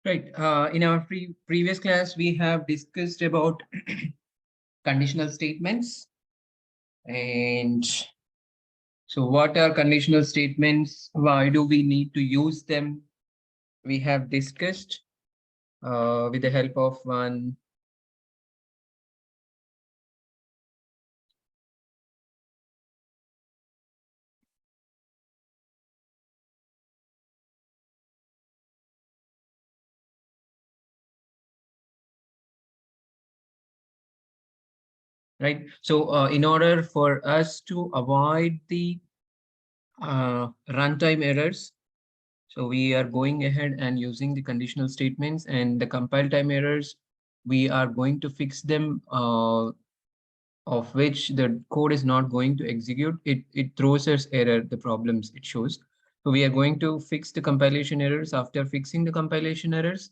Right. In our previous class, we have discussed about conditional statements. And so what are conditional statements? Why do we need to use them? We have discussed with the help of one. Right. So in order for us to avoid the runtime errors, so we are going ahead and using the conditional statements, and the compile time errors, we are going to fix them, of which the code is not going to execute. It throws us error, the problems it shows. So we are going to fix the compilation errors. After fixing the compilation errors,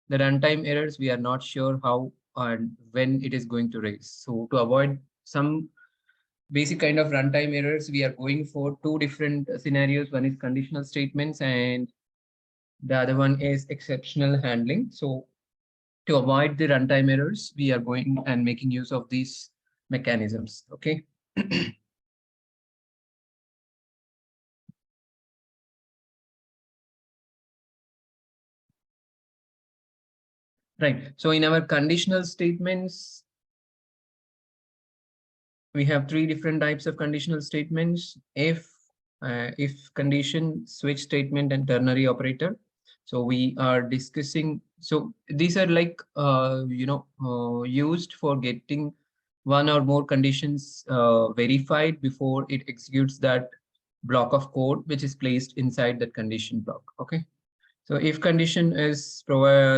the runtime errors, we are not sure how and when it is going to raise. So to avoid some basic kind of runtime errors, we are going for two different scenarios. One is conditional statements and the other one is exceptional handling. So to avoid the runtime errors, we are going and making use of these mechanisms. Okay. Right. So in our conditional statements, we have three different types of conditional statements: if condition, switch statement, and ternary operator. So we are discussing. So these are like used for getting one or more conditions verified before it executes that block of code which is placed inside that condition block. Okay. So if condition is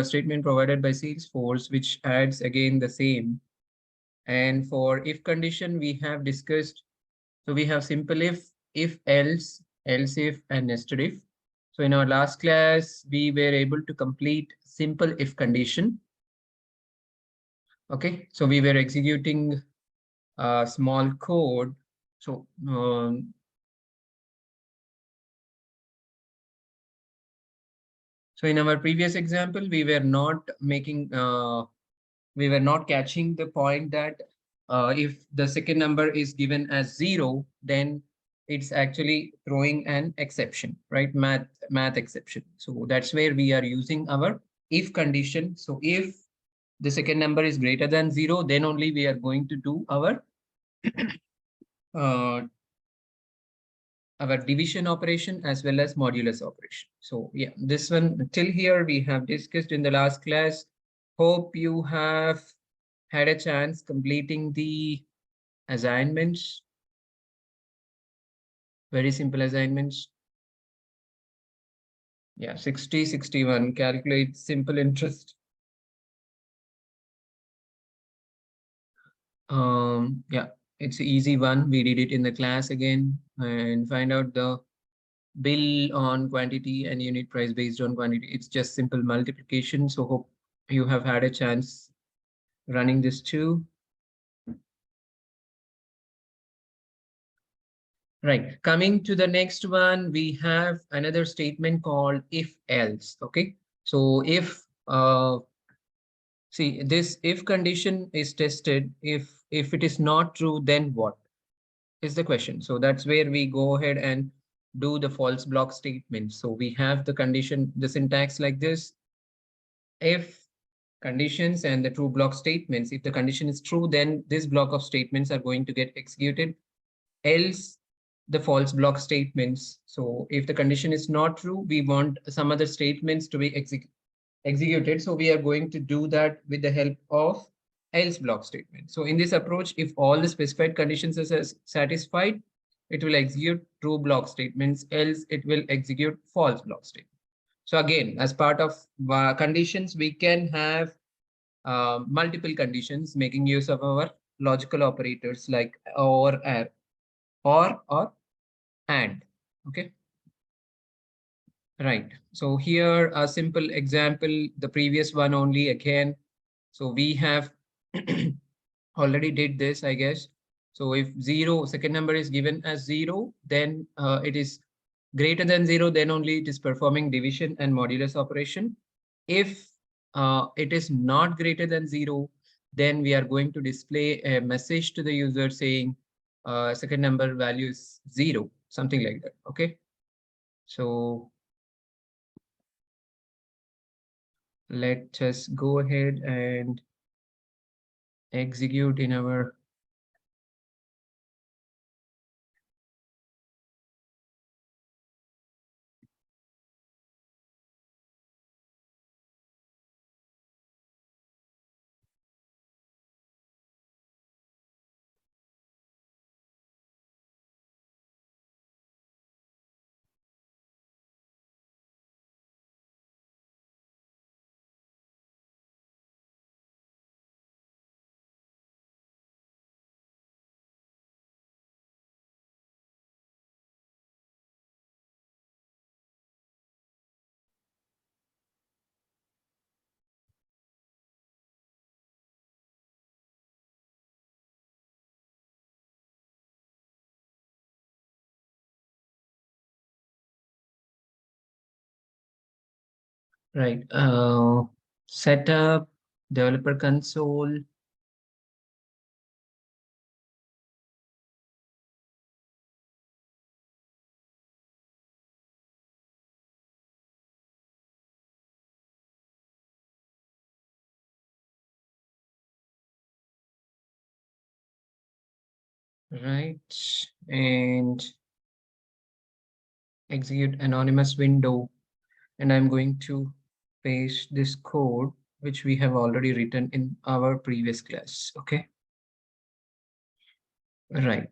statement provided by salesforce, which adds again the same. And for if condition, we have discussed, so we have simple if else, else if, and nested if. So in our last class, we were able to complete simple if condition. Okay, so we were executing a small code. So so in our previous example, we were not making we were not catching the point that if the second number is given as 0, then it's actually throwing an exception, right? Math exception. So that's where we are using our if condition. So if the second number is greater than 0, then only we are going to do uh, our division operation as well as modulus operation. So yeah, this one till here we have discussed in the last class. Hope you have had a chance completing the assignments. Very simple assignments. Yeah, 60, 61, calculate simple interest. Yeah, it's an easy one. We did it in the class again, and find out the bill on quantity and unit price based on quantity. It's just simple multiplication. So hope you have had a chance running this too. Right. Coming to the next one, we have another statement called if else. Okay. So if see this if condition is tested, if it is not true, then what is the question? So that's where we go ahead and do the false block statement. So we have the condition, the syntax like this: if conditions and the true block statements. If the condition is true, then this block of statements are going to get executed. Else the false block statements. So if the condition is not true, we want some other statements to be executed. So we are going to do that with the help of else block statement. So in this approach, if all the specified conditions are satisfied, it will execute true block statements, else it will execute false block statement. So again, as part of conditions, we can have multiple conditions, making use of our logical operators like or and. Okay. Right. So here a simple example, the previous one only again. So we have already did this, I guess. So if second number is given as 0, then it is greater than 0, then only it is performing division and modulus operation. If it is not greater than 0, then we are going to display a message to the user saying second number value is 0, something like that. Okay. So let us go ahead and execute in our right setup, developer console. Right, and execute anonymous window, and I'm going to paste this code which we have already written in our previous class. Okay, right.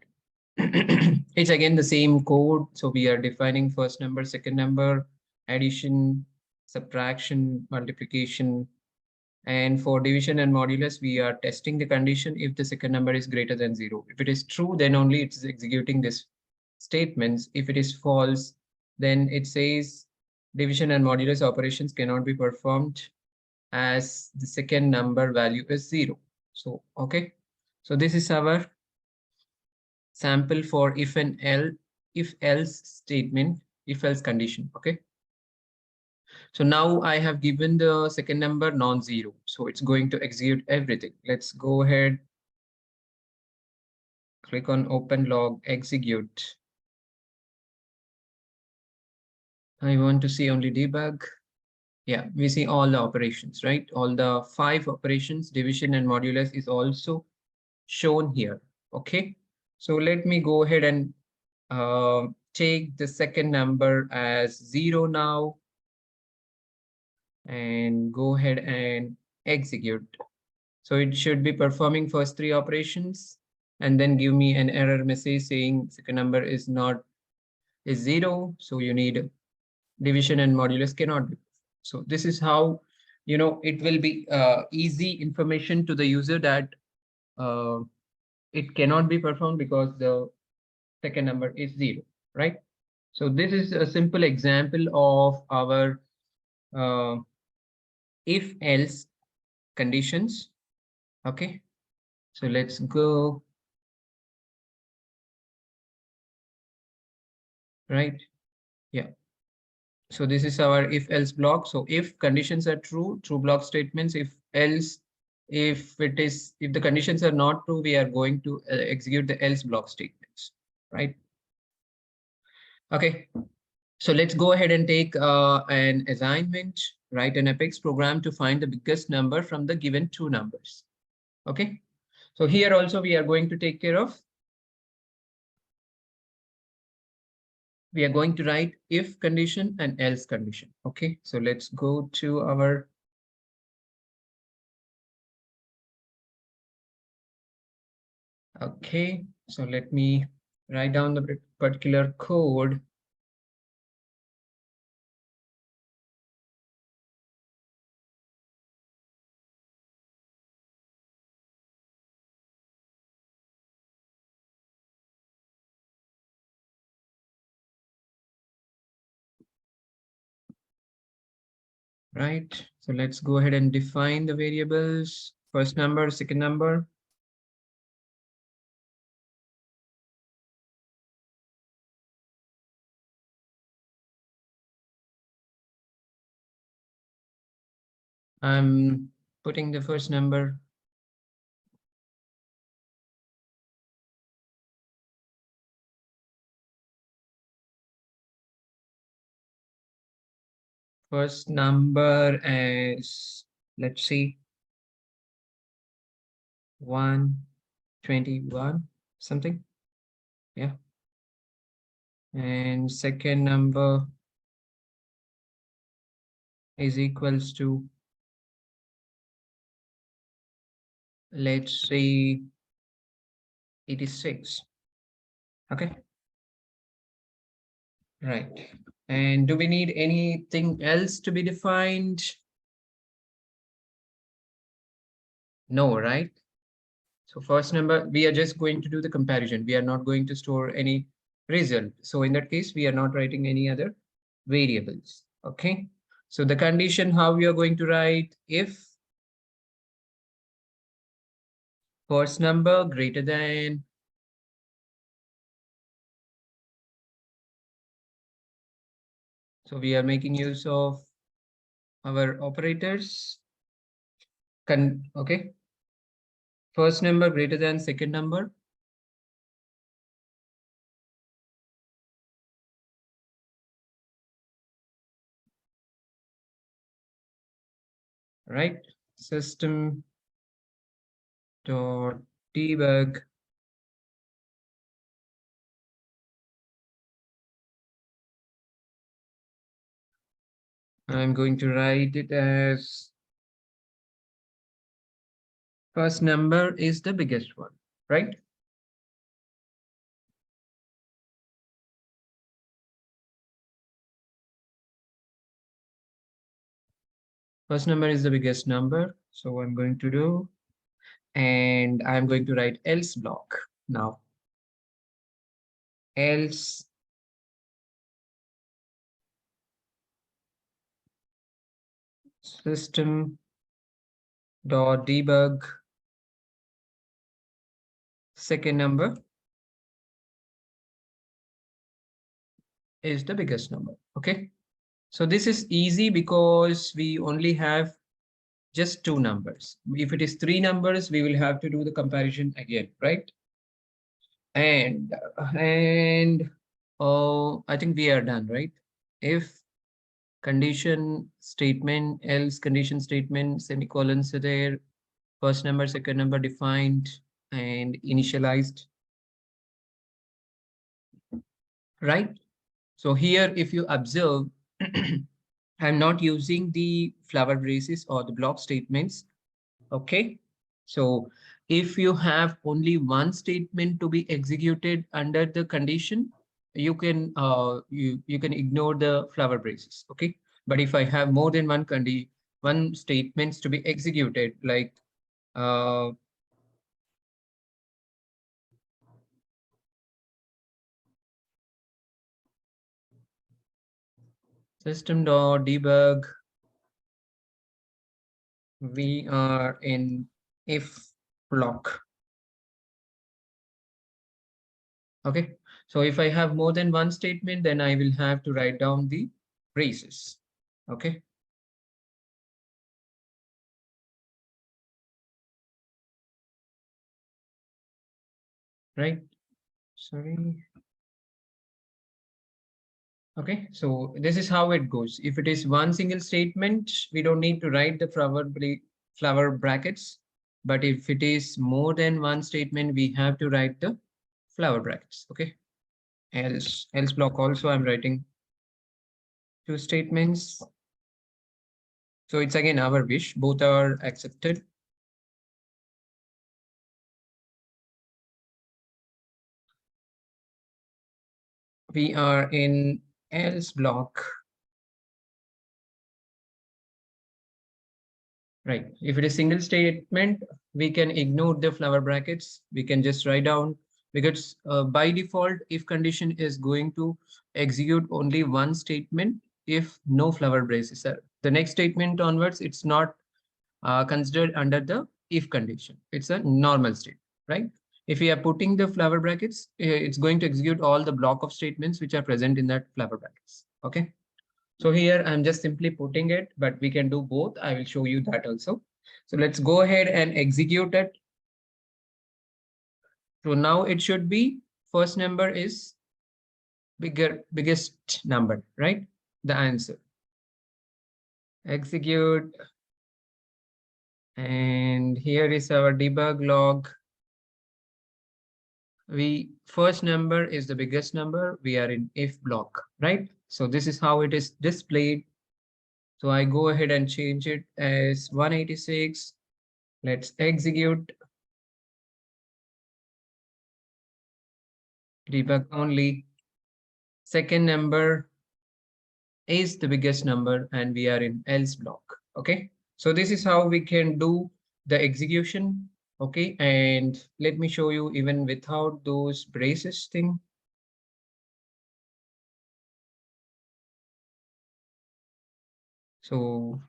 It's again the same code, so we are defining first number, second number, addition, subtraction, multiplication, and for division and modulus we are testing the condition if the second number is greater than 0. If it is true, then only it is executing this statements. If it is false, then it says division and modulus operations cannot be performed as the second number value is 0. So, okay. So this is our sample for if else statement, if else condition. Okay. So now I have given the second number non-zero. So it's going to execute everything. Let's go ahead, click on open log, execute. I want to see only debug. Yeah, we see all the operations, right? All the 5 operations, division and modulus is also shown here. Okay. So let me go ahead and take the second number as 0 now and go ahead and execute. So it should be performing first 3 operations and then give me an error message saying second number is 0. So you need division and modulus cannot be. So this is how, it will be easy information to the user that uh, it cannot be performed because the second number is 0, right? So this is a simple example of our uh, if else conditions. Okay. So let's go, right? Yeah. So this is our if else block. So if conditions are true, true block statements. If else, if the conditions are not true, we are going to execute the else block statements, right? Okay. So let's go ahead and take an assignment, write an Apex program to find the biggest number from the given 2 numbers. Okay. So here also we are going to take care of, we are going to write if condition and else condition. Okay. So let's go to our Okay, so let me write down the particular code. Right, so let's go ahead and define the variables. First number, second number. I'm putting the first number. First number is, let's see, 121 something. Yeah. And second number is equals to, let's say, 86. Okay. Right. And do we need anything else to be defined? No, right? So first number, we are just going to do the comparison. We are not going to store any result. So in that case, we are not writing any other variables. Okay. So the condition, how we are going to write, if first number greater than, so we are making use of our operators. Okay. First number greater than second number. Right. System dot debug. I'm going to write it as first number is the biggest one, right? First number is the biggest number. So I'm going to do, and I'm going to write else block now. Else system dot debug second number is the biggest number. Okay. So this is easy because we only have just two numbers. If it is three numbers, we will have to do the comparison again, right? And I think we are done, right? If condition statement, else condition statement, semicolons are there, first number, second number defined and initialized, right? So here, if you observe, I'm not using the flower braces or the block statements. Okay. So if you have only one statement to be executed under the condition, you can you can ignore the flower braces. Okay. But if I have more than one statements to be executed, like uh, system.debug, we are in if block. Okay. So if I have more than one statement, then I will have to write down the braces. Okay. Right. Sorry. Okay, so this is how it goes. If it is one single statement, we don't need to write the flower brackets. But if it is more than one statement, we have to write the flower brackets. Okay. Else block also, I'm writing two statements. So it's again our wish. Both are accepted. We are in else block. Right. If it is single statement, we can ignore the flower brackets. We can just write down, because by default, if condition is going to execute only one statement, if no flower braces are. The next statement onwards, it's not considered under the if condition. It's a normal state, right? If we are putting the flower brackets, it's going to execute all the block of statements which are present in that flower brackets. Okay. So here I'm just simply putting it, but we can do both. I will show you that also. So let's go ahead and execute it. So now it should be first number is biggest number, right? The answer. Execute. And here is our debug log. First number is the biggest number. We are in if block, right? So this is how it is displayed. So I go ahead and change it as 186. Let's execute. Debug only. Second number is the biggest number and we are in else block. Okay. So this is how we can do the execution. Okay. And let me show you even without those braces thing. So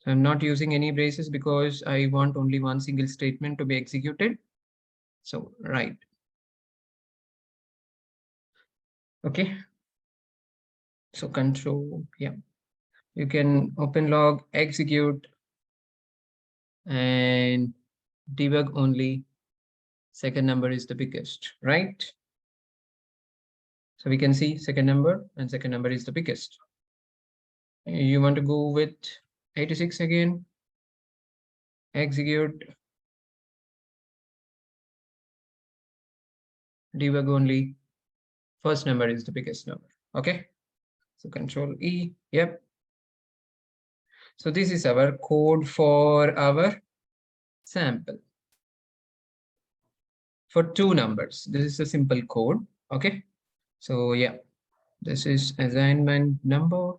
I'm not using any braces because I want only one single statement to be executed. So, right. Okay. So control, yeah. You can open log, execute, and debug only. Second number is the biggest, right? So we can see second number and second number is the biggest. You want to go with 86 again, execute, debug only. First number is the biggest number. Okay. So control E, yep. So this is our code for our sample. For two numbers, this is a simple code. Okay. So yeah, this is assignment number.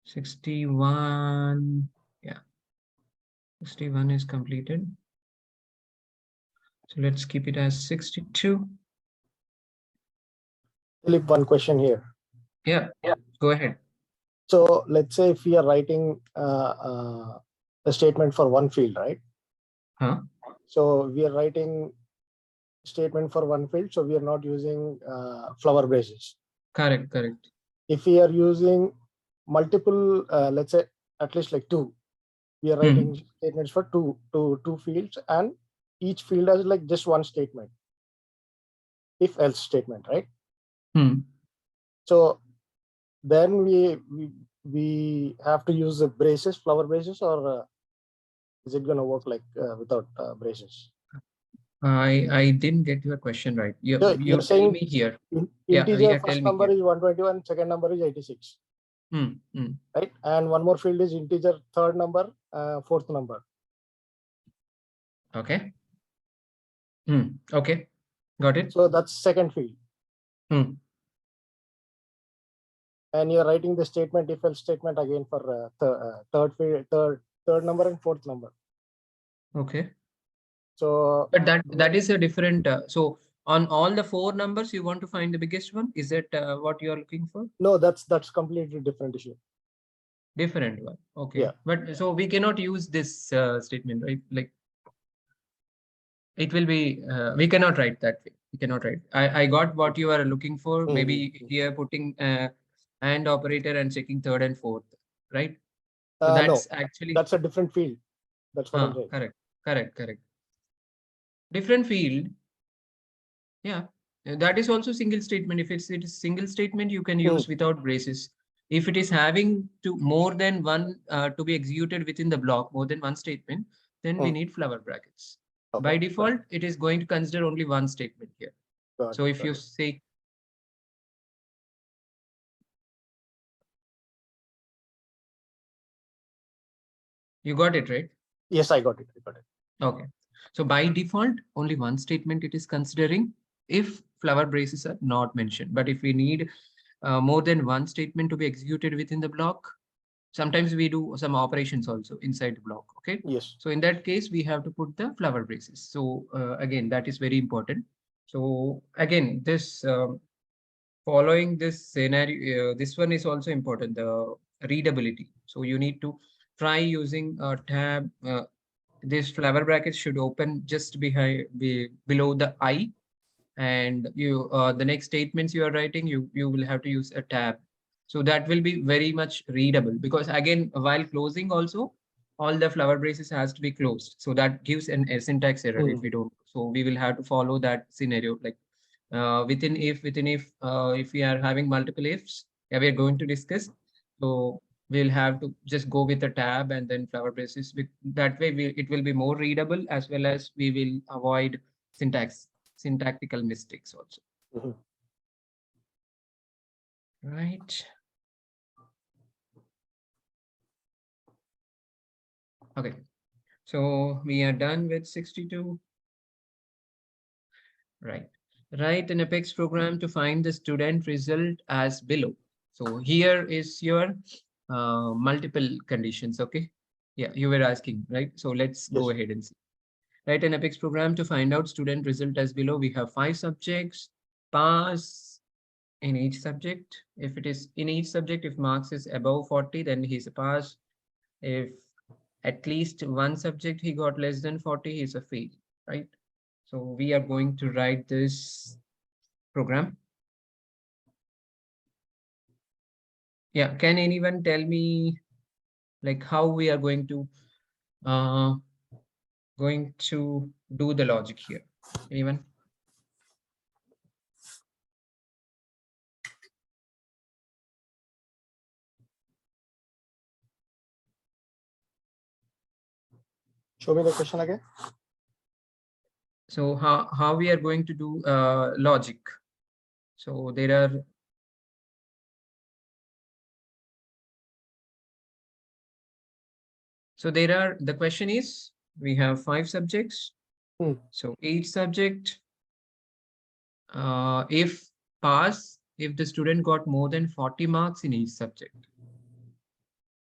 $61. Yeah, 61 is completed. So let's keep it as 62. Philip, one question here. Yeah, go ahead. So let's say if we are writing a statement for one field, right? Huh? So we are writing statement for one field, so we are not using flower braces. Correct, correct. If we are using multiple, let's say at least like two, we are writing statements for two fields, and each field has like just one statement, if else statement, right? So then we have to use the braces, flower braces, or is it going to work like without braces? I didn't get your question right. You You're tell saying me here. integer Tell first me number here. is 121, second number is 86. Right? And one more field is integer third number, fourth number. Okay. Okay. Got it. So that's second field. And you're writing the statement, if else statement again for third field, third number and fourth number. Okay. So but that is a different so on all the four numbers you want to find the biggest one. Is that what you are looking for? No, that's completely different issue. Different one. Okay. Yeah. But so we cannot use this statement, right? Like it will be we cannot write that way. We cannot write. I got what you are looking for. Maybe here putting and operator and checking third and fourth, right? So that's no, actually that's a different field. That's what I'm saying. Correct. Different field. Yeah, that is also single statement. If it is single statement, you can use without braces. If it is having to more than one to be executed within the block, more than one statement, then we need flower brackets. Okay. By default, it is going to consider only one statement here. So if you say, you got it, right? Yes, I got it. Okay. So by default, only one statement it is considering if flower braces are not mentioned. But if we need more than one statement to be executed within the block, sometimes we do some operations also inside the block. Okay. Yes. So in that case, we have to put the flower braces. So again, that is very important. So again, this following this scenario, this one is also important, the readability. So you need to try using a tab. This flower bracket should open just below the I, and the next statements you are writing, you will have to use a tab. So that will be very much readable, because again, while closing also, all the flower braces has to be closed. So that gives a syntax error if we don't. So we will have to follow that scenario, like if we are having multiple ifs, yeah, we are going to discuss. So we'll have to just go with a tab and then flower braces. That way it will be more readable, as well as we will avoid syntactical mistakes also. Right. Okay. So we are done with 62. Right. Write an Apex program to find the student result as below. So here is your multiple conditions. Okay. Yeah, you were asking, right? So let's go ahead and see. Write an Apex program to find out student result as below. We have 5 subjects. Pass in each subject. If it is in each subject, if marks is above 40, then he's a pass. If at least one subject he got less than 40, he's a fail, right? So we are going to write this program. Yeah, can anyone tell me like how we are going to do the logic here? Anyone? Show me the question again. So how we are going to do logic? So there are the question is, we have 5 subjects. So each subject, if pass, if the student got more than 40 marks in each subject.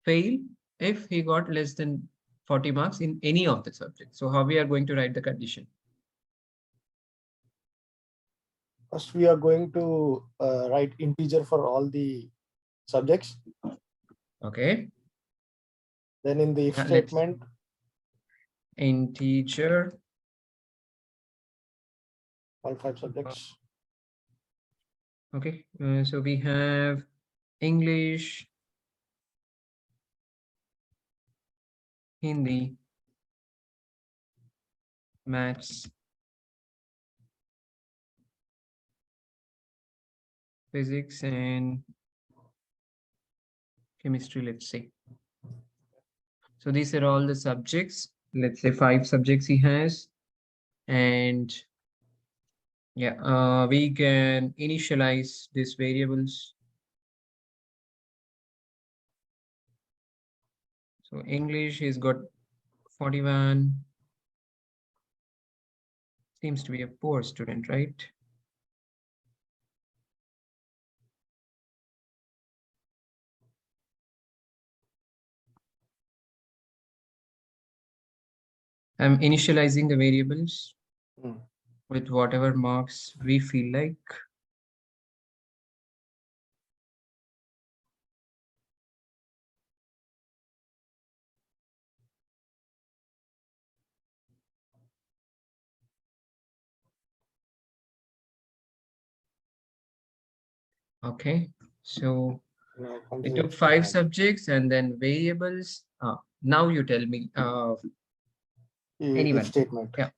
Fail if he got less than 40 marks in any of the subjects. So how we are going to write the condition? First, we are going to write integer for all the subjects. Okay. Then in the if statement, integer all 5 subjects. Okay. So we have English, Hindi, maths, physics, and chemistry, let's say. So these are all the subjects. Let's say 5 subjects he has. And yeah, we can initialize these variables. So English, he's got 41. Seems to be a poor student, right? I'm initializing the variables with whatever marks we feel like. Okay, so we took 5 subjects and then variables. Now you tell me. Anyone? If statement. Yeah.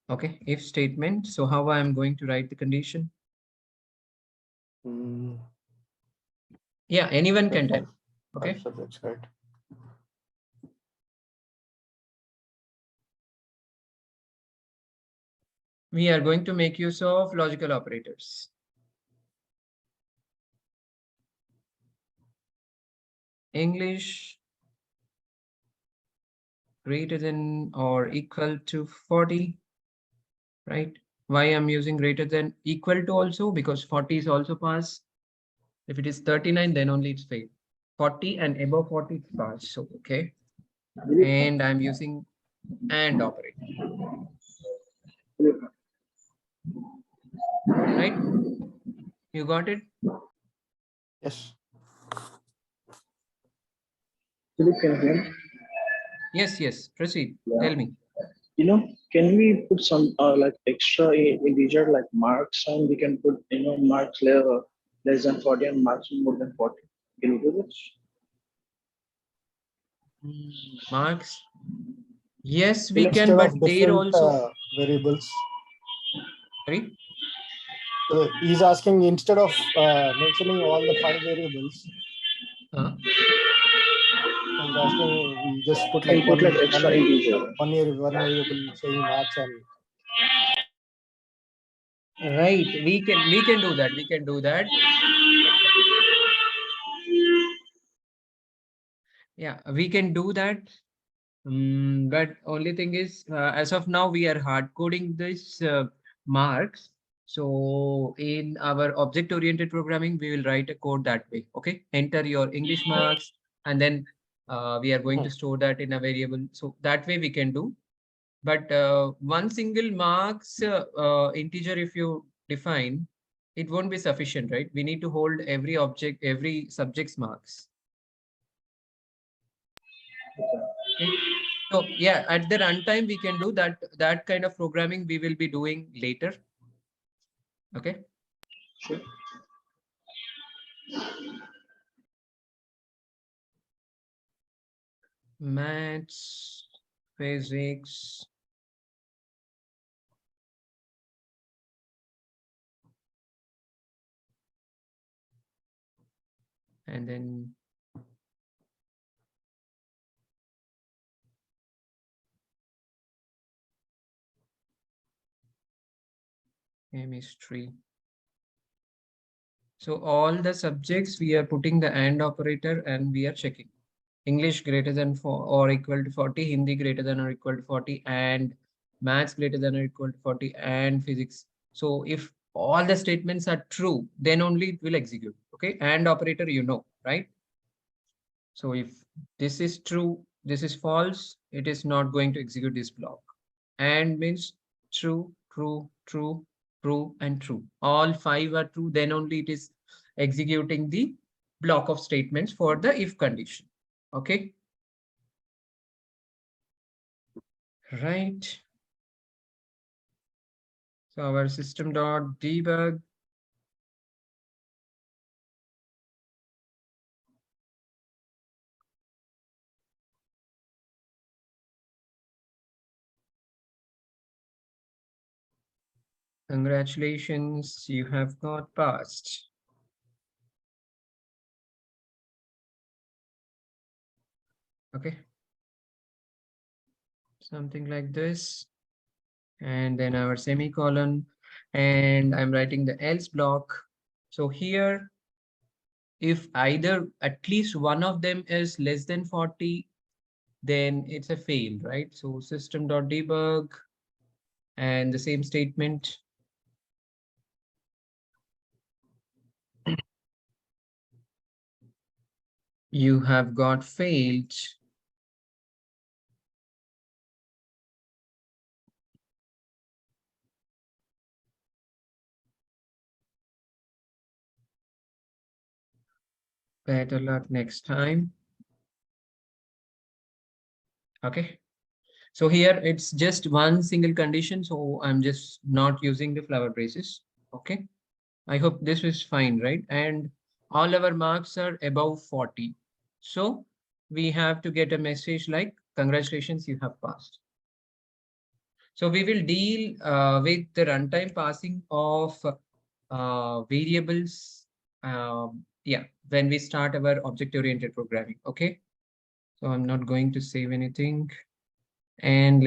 Okay, if statement. So how I am going to write the condition? Yeah, anyone can tell. Okay. 5 subjects, right? We are going to make use of logical operators. English greater than or equal to 40, right? Why I'm using greater than equal to also? Because 40 is also pass. If it is 39, then only it's fail. 40 and above 40 it's pass. So, okay. And I'm using AND operator. Right? You got it? Yes. Philip, can you hear me? Yes, yes, proceed. Yeah. Tell me. Can we put some like extra integer like marks, and we can put marks less than 40 and marks more than 40? Can we do this? Marks. Yes, we You can, Instead but of there different also. variables. Sorry. He's asking instead of mentioning all the 5 variables, Uh, he's asking we just put like can put like extra integer. one variable saying marks and right. We can do that. We can do that. But yeah, we can do that. But only thing is, as of now, we are hard coding this marks. So in our object-oriented programming, we will write a code that way. Okay, enter your English marks, and then we are going to store that in a variable. So that way we can do. But one single marks integer, if you define, it won't be sufficient, right? We need to hold every object, every subject's marks. Okay. So yeah, at the runtime, we can do that. That kind of programming we will be doing later. Okay. Sure. Maths, physics, and then chemistry. So all the subjects we are putting the AND operator and we are checking. English greater than 4 or equal to 40, Hindi greater than or equal to 40, and maths greater than or equal to 40, and physics. So if all the statements are true, then only it will execute. Okay. And operator, right? So if this is true, this is false, it is not going to execute this block. And means true, true, true, true, and true. All 5 are true, then only it is executing the block of statements for the if condition. Okay. Right. So our system dot debug. Congratulations, you have got passed. Okay. Something like this. And then our semicolon. And I'm writing the else block. So here, if either at least one of them is less than 40, then it's a fail, right? So system.debug and the same statement. You have got failed. Better luck next time. Okay. So here it's just one single condition. So I'm just not using the flower braces. Okay. I hope this is fine, right? And all our marks are above 40. So we have to get a message like, congratulations, you have passed. So we will deal with the runtime passing of variables. Yeah, when we start our object-oriented programming. Okay. So I'm not going to save anything. And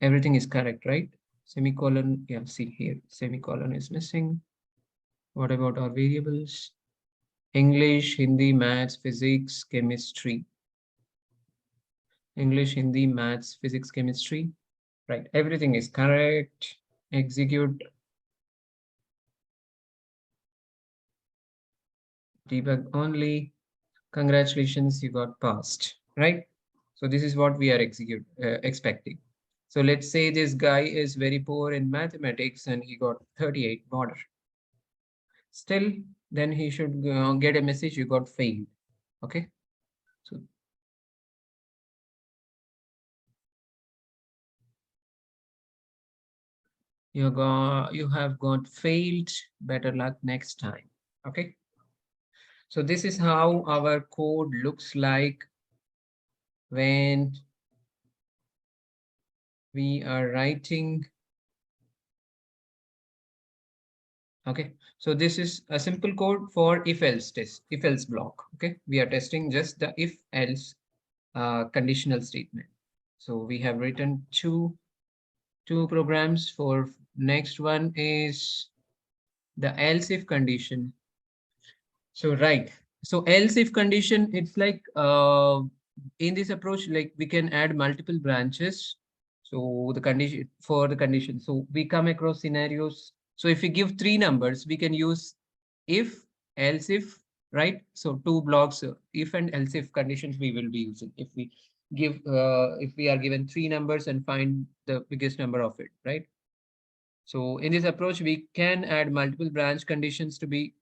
everything is correct, right? Semicolon, yeah, see here, semicolon is missing. What about our variables? English, Hindi, maths, physics, chemistry. English, Hindi, maths, physics, chemistry. Right, everything is correct. Execute. Debug only. Congratulations, you got passed, right? So this is what we are expecting. So let's say this guy is very poor in mathematics and he got 38 border. Still, then he should get a message, you got failed. Okay. So you have got failed. Better luck next time. Okay. So this is how our code looks like when we are writing. Okay, so this is a simple code for if else test, if else block. Okay, we are testing just the if else conditional statement. So we have written two programs. For next one is the else if condition. So right. So else if condition, it's like in this approach, like we can add multiple branches. So the condition for the condition. So we come across scenarios. So if we give three numbers, we can use if, else if, right? So two blocks, if and else if conditions we will be using. If we are given three numbers and find the biggest number of it, right? So in this approach, we can add multiple branch conditions to be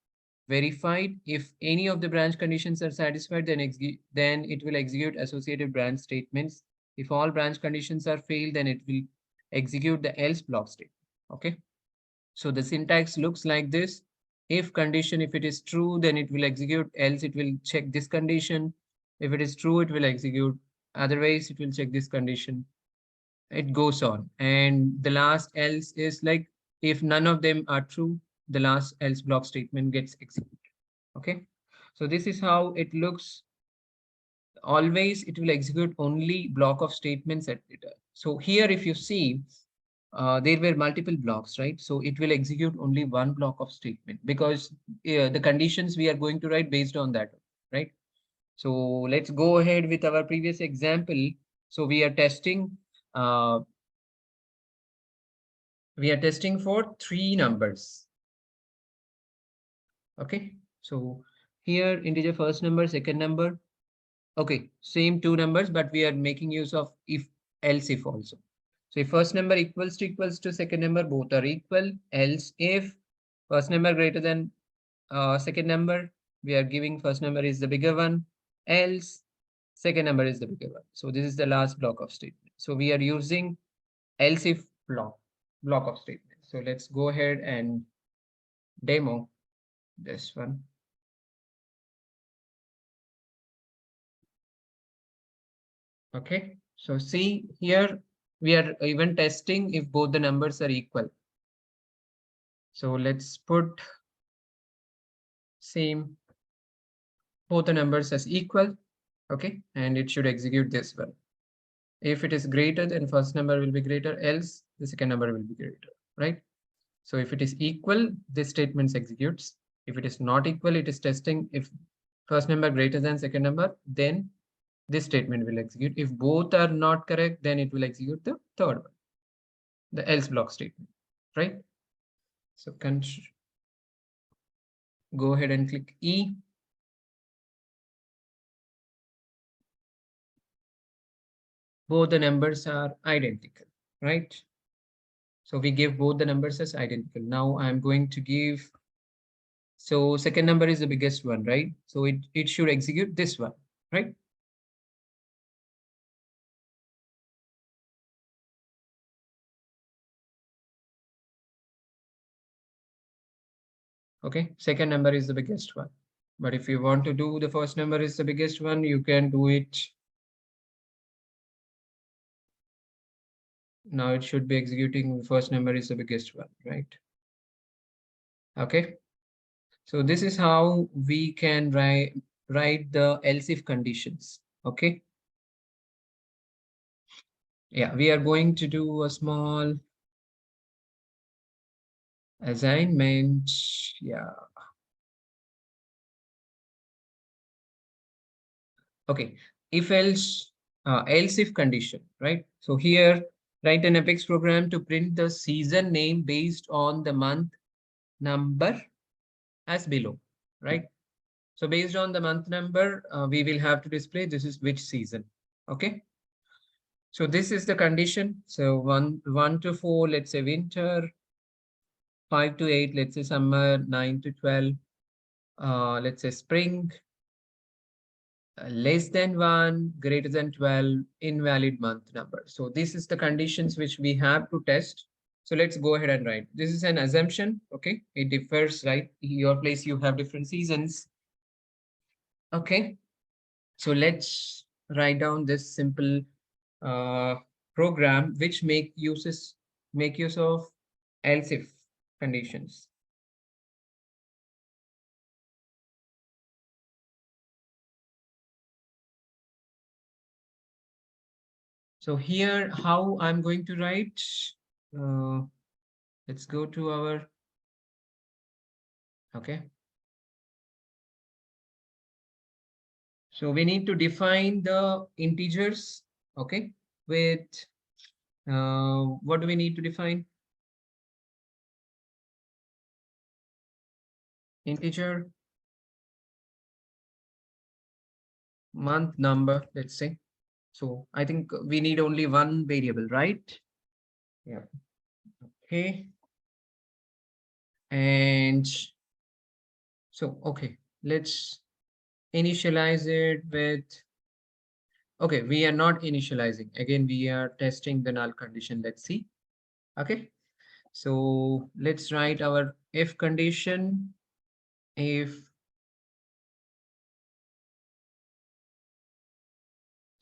verified. If any of the branch conditions are satisfied, then it will execute associated branch statements. If all branch conditions are failed, then it will execute the else block statement. Okay. So the syntax looks like this. If condition, if it is true, then it will execute, else it will check this condition. If it is true, it will execute. Otherwise, it will check this condition. It goes on. And the last else is like, if none of them are true, the last else block statement gets executed. Okay. So this is how it looks. Always it will execute only block of statements at it. So here, if you see, there were multiple blocks, right? So it will execute only one block of statement because the conditions we are going to write based on that, right? So let's go ahead with our previous example. So uh, we are testing for three numbers. Okay. So here integer first number, second number. Okay, same two numbers, but we are making use of if else if also. So if first number equals to second number, both are equal. Else if first number greater than second number, we are giving first number is the bigger one. Else second number is the bigger one. So this is the last block of statement. So we are using else if block of statement. So let's go ahead and demo this one. Okay, so see here, we are even testing if both the numbers are equal. So let's put same both the numbers as equal. Okay, and it should execute this one. If it is greater, then first number will be greater, else the second number will be greater, right? So if it is equal, this statement executes. If it is not equal, it is testing if first number greater than second number, then this statement will execute. If both are not correct, then it will execute the third one, the else block statement, right? So go ahead and click E. Both the numbers are identical, right? So we give both the numbers as identical. Now I'm going to give, so second number is the biggest one, right? So it should execute this one, right? Okay, second number is the biggest one. But if you want to do the first number is the biggest one, you can do it. Now it should be executing the first number is the biggest one, right? Okay. So this is how we can write the else if conditions. Okay. Yeah, we are going to do a small assignment. Yeah. Okay. If else if condition, right? So here, write an Apex program to print the season name based on the month number as below, right? So based on the month number, we will have to display this is which season. Okay. So this is the condition. So 1 to 4, let's say winter. 5 to 8, let's say summer. 9 to 12, let's say spring. Less than 1, greater than 12, invalid month number. So this is the conditions which we have to test. So let's go ahead and write. This is an assumption, okay? It differs, right? Your place, you have different seasons. Okay, so let's write down this simple uh, program which make use of else if conditions. So here, how I'm going to write, uh, let's go to our, okay. So we need to define the integers, okay, with, what do we need to define? Integer, month, number, let's say. So I think we need only one variable, right? Yeah. Okay. And so, okay, let's initialize it with, okay, we are not initializing. Again, we are testing the null condition. Let's see. Okay. So let's write our if condition. If,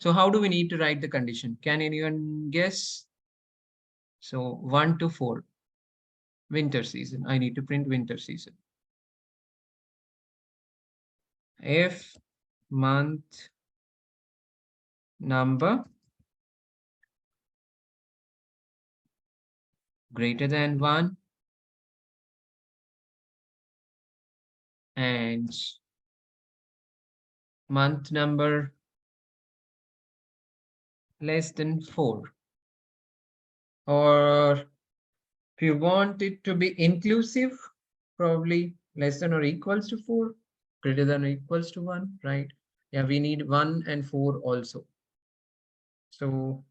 so how do we need to write the condition? Can anyone guess? So 1 to 4, winter season. I need to print winter season. If month number greater than 1 and month number less than 4. Or if you want it to be inclusive, probably less than or equals to 4, greater than or equals to 1, right? Yeah, we need 1 and 4 also. So,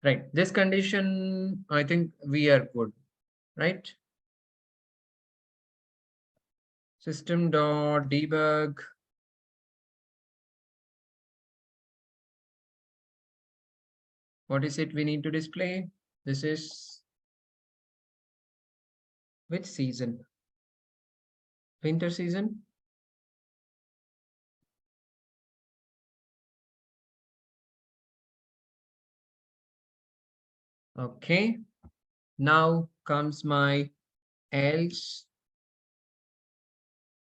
right, this condition, I think we are good, right? System.debug. What is it we need to display? This is which season? Winter season? Okay. Now comes my else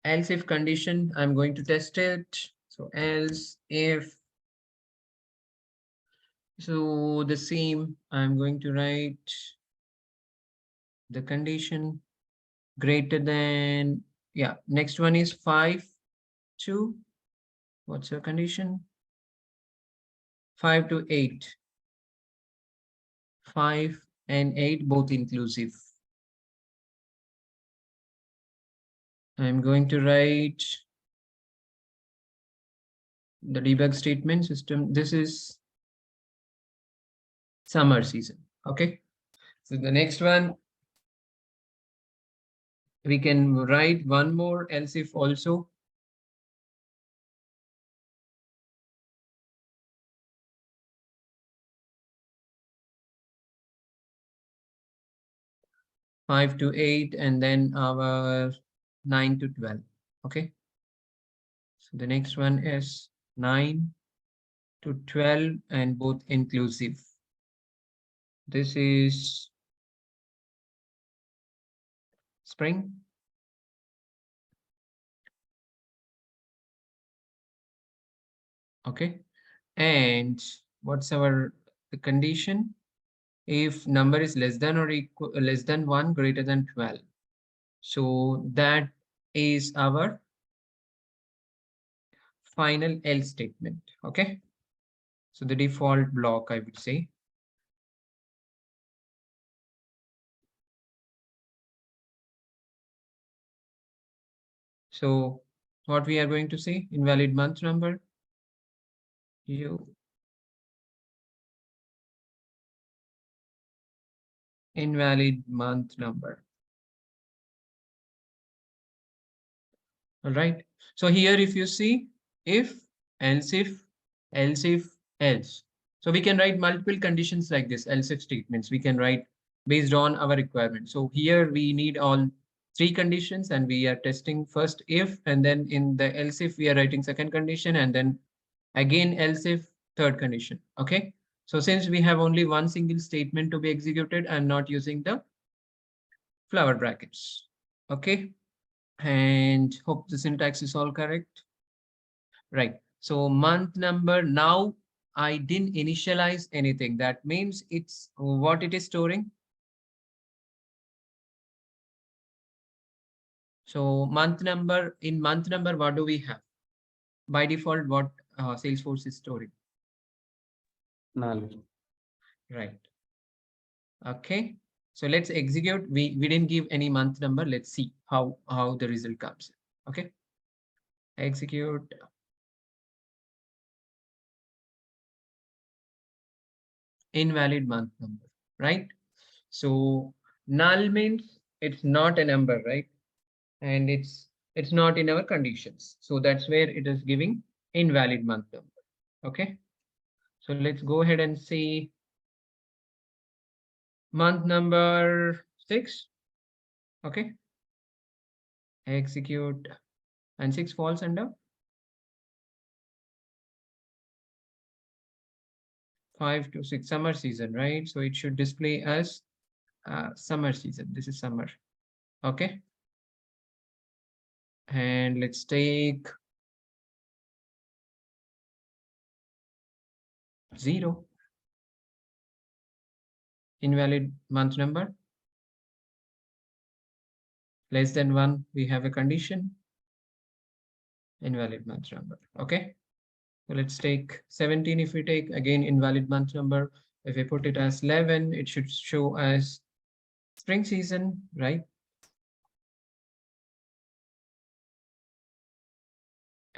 if condition. I'm going to test it. So else if, so the same, I'm going to write the condition greater than, yeah, next one is 5 to, what's your condition? 5 to 8. 5 and 8 both inclusive. I'm going to write the debug statement system. This is summer season. Okay. So the next one, we can write one more else if also. Five to 8 and then our 9 to 12. Okay. So the next one is 9 to 12 and both inclusive. This is spring. Okay. And what's our the condition? If number is less than or equal less than 1, greater than 12. So that is our final else statement. Okay. So the default block, I would say. So what we are going to say, invalid month number, you invalid month number. All right. So here, if you see, if, else if, else if, else. So we can write multiple conditions like this, else if statements. We can write based on our requirement. So here we need all three conditions and we are testing first if, and then in the else if we are writing second condition, and then again else if third condition. Okay. So since we have only one single statement to be executed, I'm not using the flower brackets. Okay. And hope the syntax is all correct. Right. So month number, now I didn't initialize anything. That means it's what it is storing. So month number, in month number, what do we have? By default, what Salesforce is storing? Null. Right. Okay. So let's execute. We didn't give any month number. Let's see how the result comes. Okay. Execute. Invalid month number, right? So null means it's not a number, right? And it's not in our conditions. So that's where it is giving invalid month number. Okay. So let's go ahead and see month number 6. Okay. Execute, and 6 falls under 5 to 6 summer season, right? So it should display as summer season. This is summer. Okay. And let's take 0. Invalid month number. Less than 1, we have a condition. Invalid month number. Okay. So let's take 17. If we take again invalid month number, if we put it as 11, it should show as spring season, right?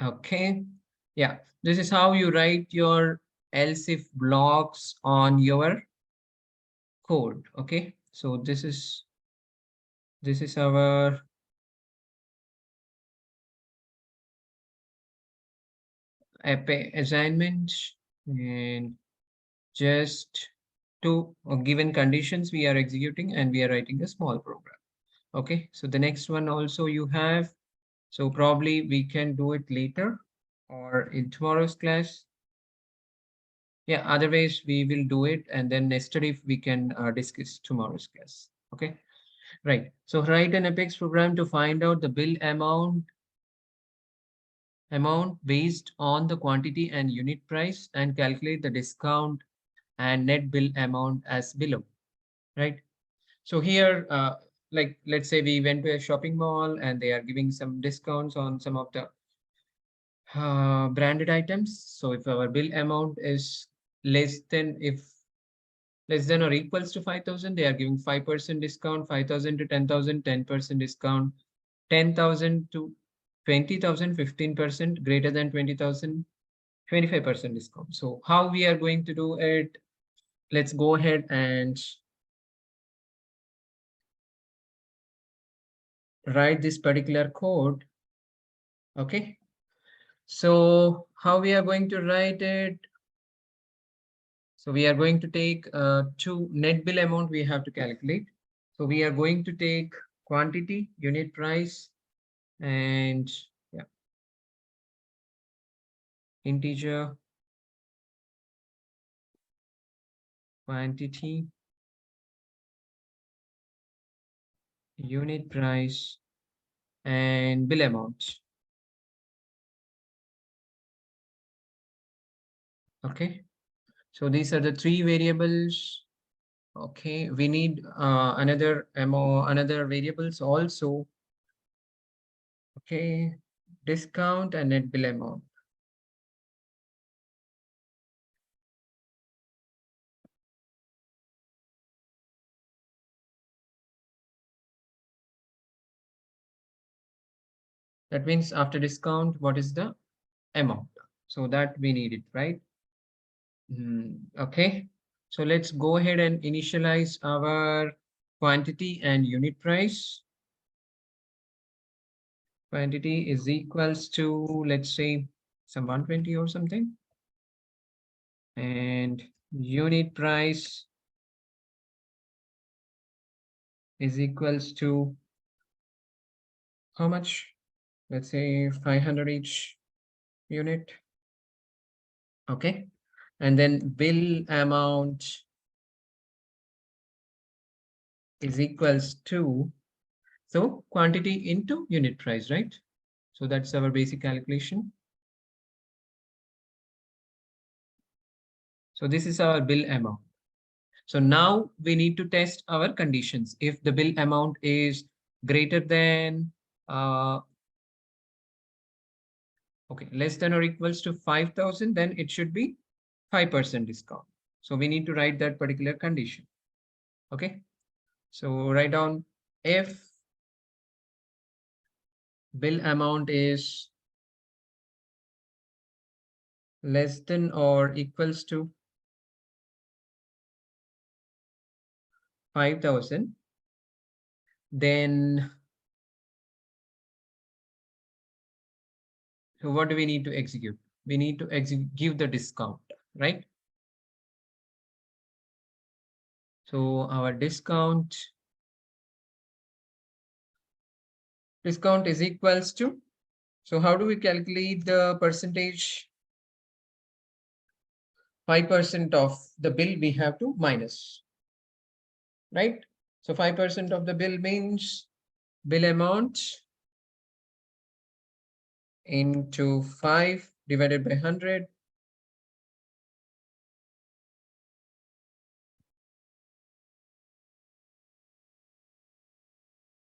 Okay. Yeah, this is how you write your else if blocks on your code. Okay. So this is our assignment, and just two given conditions we are executing, and we are writing a small program. Okay, so the next one also you have, so probably we can do it later or in tomorrow's class. Yeah, otherwise we will do it, and then yesterday we can discuss tomorrow's class. Okay, right. So write an Apex program to find out the bill amount based on the quantity and unit price, and calculate the discount and net bill amount as below, right? So here, like, let's say we went to a shopping mall and they are giving some discounts on some of the branded items. So if our bill amount is less than or equals to 5,000, they are giving 5% discount, 5,000 to 10,000, 10% discount, 10,000 to 20,000, 15%, greater than 20,000, 25% discount. So how we are going to do it? Let's go ahead and write this particular code. Okay. So how we are going to write it? So we are going to take to net bill amount we have to calculate. So we are going to take quantity, unit price, and yeah, integer, quantity, unit price, and bill amount. Okay. So these are the three variables. Okay, we need another variables also. Okay, discount and net bill amount. That means after discount, what is the amount? So that we need it, right? Okay, so let's go ahead and initialize our quantity and unit price. Quantity is equals to, let's say, some 120 or something. And unit price is equals to how much? Let's say 500 each unit. Okay. And then bill amount is equals to, so quantity into unit price, right? So that's our basic calculation. So this is our bill amount. So now we need to test our conditions. If the bill amount is greater than, okay, less than or equals to 5,000, then it should be 5% discount. So we need to write that particular condition. Okay. So write down if bill amount is less than or equals to 5,000, then so what do we need to execute? We need to give the discount, right? So our discount is equals to, so how do we calculate the percentage? 5% of the bill we have to minus, right? So 5% of the bill means bill amount into 5 divided by 100.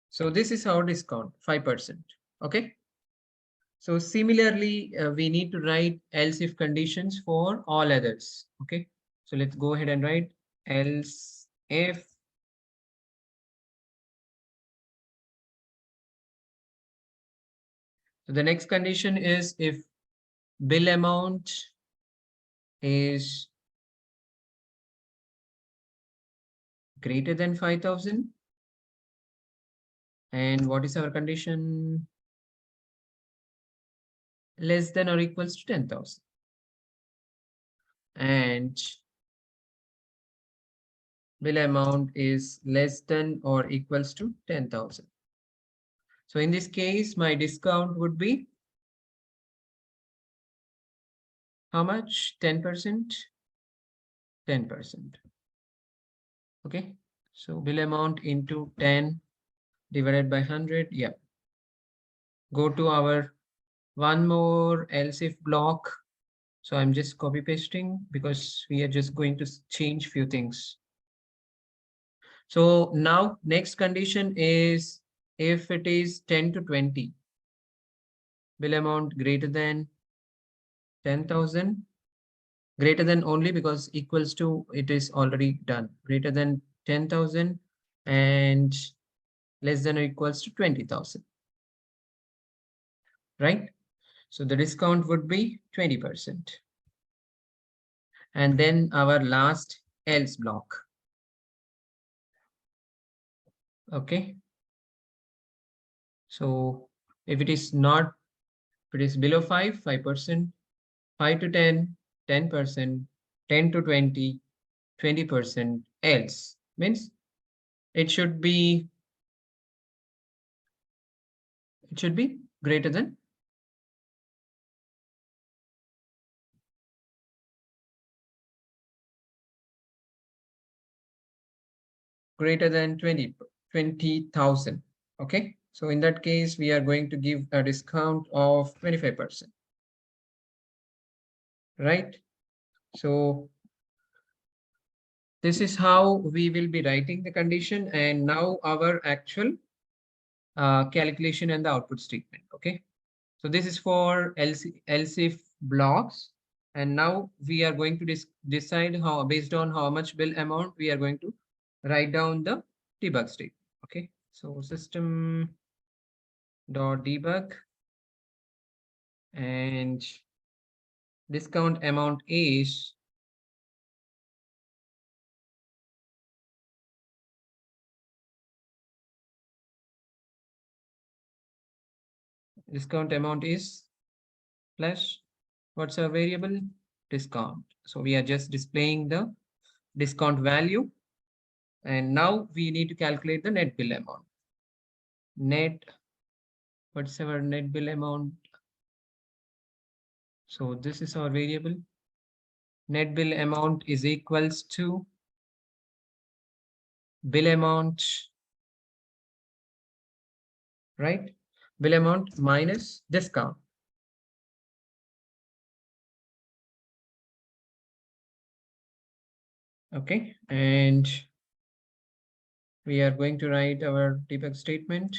So this is our discount, 5%. Okay. So similarly, we need to write else if conditions for all others. Okay. So let's go ahead and write else if so the next condition is if bill amount is greater than 5,000. And what is our condition? Less than or equals to 10,000. And bill amount is less than or equals to 10,000. So in this case, my discount would be how much? 10%? 10%. Okay. So bill amount into 10 divided by 100. Yeah. Go to our one more else if block. So I'm just copy pasting because we are just going to change few things. So now next condition is if it is 10 to 20, bill amount greater than 10,000, greater than only because equals to it is already done, greater than 10,000 and less than or equals to 20,000, right? So the discount would be 20%. And then our last else block. Okay. So if it is not, if it is below 5%, 5 to 10, 10%, 10 to 20, 20%, else means it should be greater than greater than 20,000. Okay. So in that case, we are going to give a discount of 25%. Right. So this is how we will be writing the condition, and now our actual calculation and the output statement. Okay. So this is for else if blocks. And now we are going to decide how, based on how much bill amount, we are going to write down the debug statement. Okay. So system dot debug and discount amount is plus what's our variable? discount. So we are just displaying the discount value. And now we need to calculate the net bill amount. What's our net bill amount? So this is our variable. Net bill amount is equals to bill amount, right? Bill amount minus discount. Okay, and we are going to write our debug statement.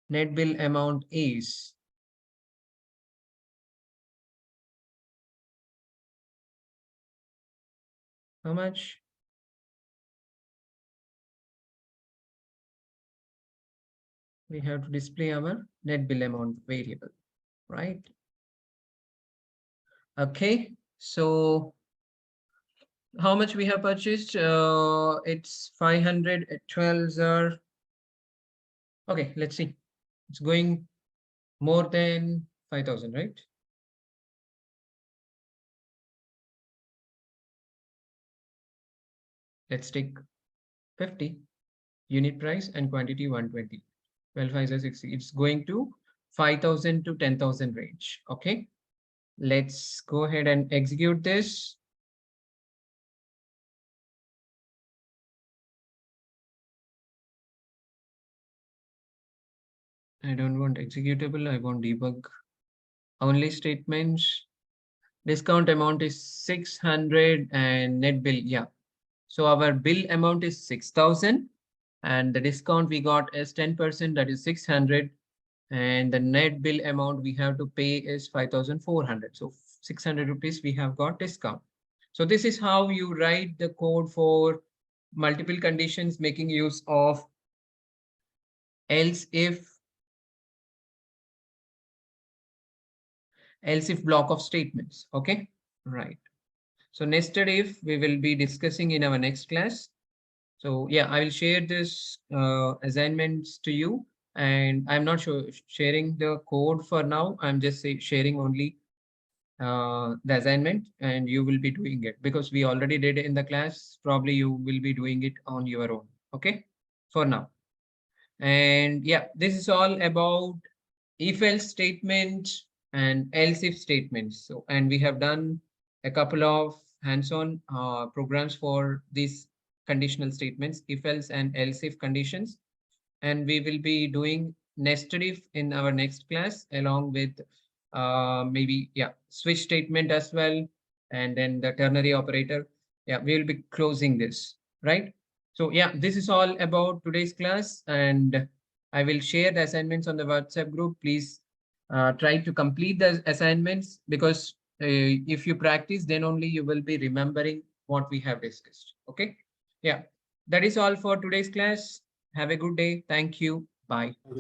Net bill amount is how much? We have to display our net bill amount variable, right? Okay, so how much we have purchased? It's 500 at 12 are. Okay, let's see. It's going more than 5,000, right? Let's take 50 unit price and quantity 120. 12 5 is 60. It's going to 5,000 to 10,000 range. Okay, let's go ahead and execute this. I don't want executable. I want debug only statements. Discount amount is 600 and net bill. Yeah. So our bill amount is 6,000 and the discount we got is 10%, that is 600. And the net bill amount we have to pay is 5,400. So 600 rupees we have got discount. So this is how you write the code for multiple conditions, making use of else if block of statements. Okay, right. So nested if we will be discussing in our next class. So yeah, I will share this assignments to you, and I'm not sharing the code for now. I'm just sharing only the assignment, and you will be doing it because we already did it in the class. Probably you will be doing it on your own. Okay, for now. And yeah, this is all about if else statement and else if statements. So, and we have done a couple of hands-on programs for these conditional statements, if else and else if conditions. And we will be doing nested if in our next class along with maybe, yeah, switch statement as well. And then the ternary operator. Yeah, we will be closing this, right? So yeah, this is all about today's class, and I will share the assignments on the WhatsApp group. Please try to complete the assignments because if you practice, then only you will be remembering what we have discussed. Okay. Yeah, that is all for today's class. Have a good day. Thank you. Bye. Thank you.